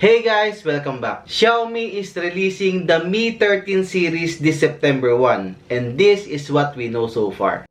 Hey guys! Welcome back. Xiaomi is releasing the Mi 13 series this September 1 and this is what we know so far.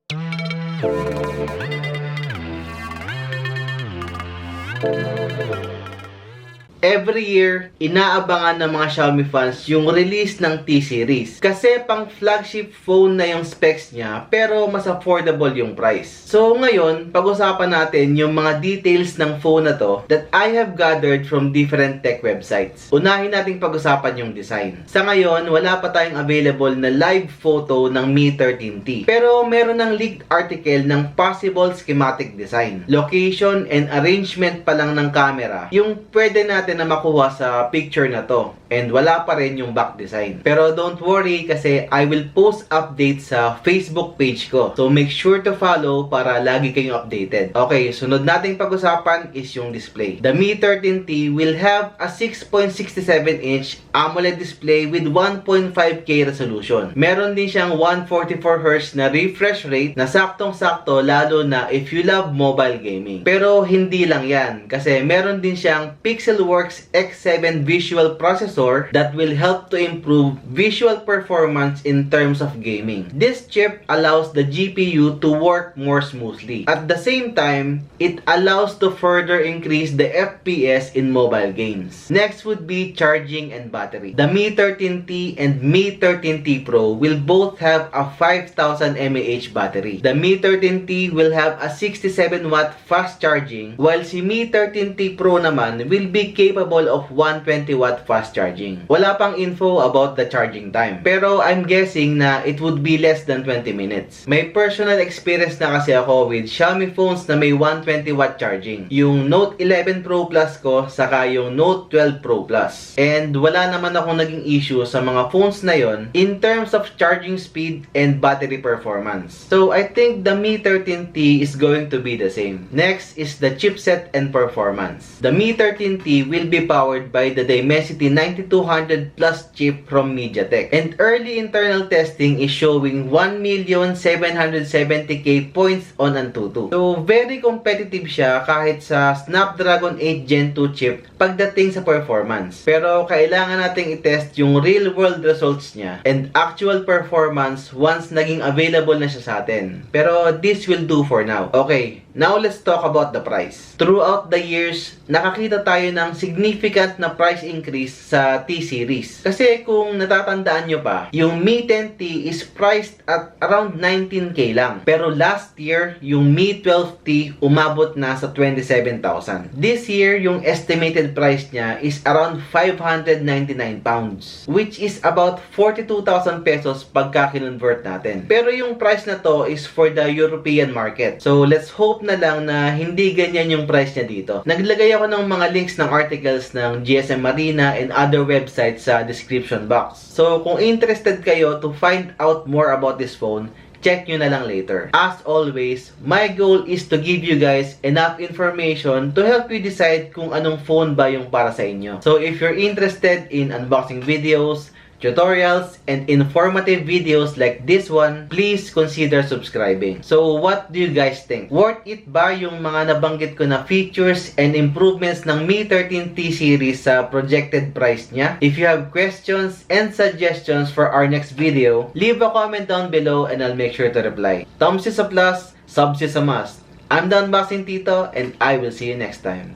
Every year, inaabangan ng mga Xiaomi fans yung release ng T-Series. Kasi pang flagship phone na yung specs niya, pero mas affordable yung price. So ngayon, pag-usapan natin yung mga details ng phone na to that I have gathered from different tech websites. Unahin nating pag-usapan yung design. Sa ngayon, wala pa tayong available na live photo ng Mi 13T. Pero meron ng leaked article ng possible schematic design. Location and arrangement pa lang ng camera, yung pwede natin na makuha sa picture na to. And wala pa rin yung back design. Pero don't worry kasi I will post updates sa Facebook page ko. So make sure to follow para lagi kayong updated. Okay, sunod nating pag-usapan is yung display. The Mi 13T will have a 6.67-inch AMOLED display with 1.5K resolution. Meron din siyang 144Hz na refresh rate na saktong-sakto lalo na if you love mobile gaming. Pero hindi lang yan kasi meron din siyang Pixelworks X7 visual processor that will help to improve visual performance in terms of gaming. This chip allows the GPU to work more smoothly. At the same time, it allows to further increase the FPS in mobile games. Next would be charging and battery. The Mi 13T and Mi 13T Pro will both have a 5000 mAh battery. The Mi 13T will have a 67-watt fast charging, while si Mi 13T Pro naman will be capable of 120-watt fast charging. Wala pang info about the charging time, pero I'm guessing na it would be less than 20 minutes. May personal experience na kasi ako with Xiaomi phones na may 120-watt charging. Yung Note 11 Pro Plus ko, saka yung Note 12 Pro Plus. And wala naman akong naging issue sa mga phones na yon in terms of charging speed and battery performance. So I think the Mi 13T is going to be the same. Next is the chipset and performance. The Mi 13T will be powered by the Dimensity 9200 Plus chip from MediaTek. And early internal testing is showing 1,770,000 points on Antutu. So very competitive siya kahit sa Snapdragon 8 Gen 2 chip pagdating sa performance. Pero kailangan nating i-test yung real world results niya and actual performance once naging available na siya sa atin. Pero this will do for now. Okay, now let's talk about the price. Throughout the years, nakakita tayo ng significant na price increase sa T-Series. Kasi kung natatandaan nyo pa, yung Mi 10T is priced at around 19K lang. Pero last year, yung Mi 12T umabot na sa 27,000. This year, yung estimated price niya is around 599 pounds, which is about 42,000 pesos pagka kinonvert natin. Pero yung price na to is for the European market. So let's hope na lang na hindi ganyan yung price niya dito. Naglagay ako ng mga links ng articles ng GSM Marina and other websites sa description box. So kung interested kayo to find out more about this phone, check nyo na lang later. As always, my goal is to give you guys enough information to help you decide kung anong phone ba yung para sa inyo. So if you're interested in unboxing videos, tutorials, and informative videos like this one, please consider subscribing. So what do you guys think? Worth it ba yung mga nabanggit ko na features and improvements ng Mi 13T series sa projected price niya? If you have questions and suggestions for our next video, leave a comment down below and I'll make sure to reply. Thumbs is a plus, subs is a must. I'm the Unboxing Tito and I will see you next time.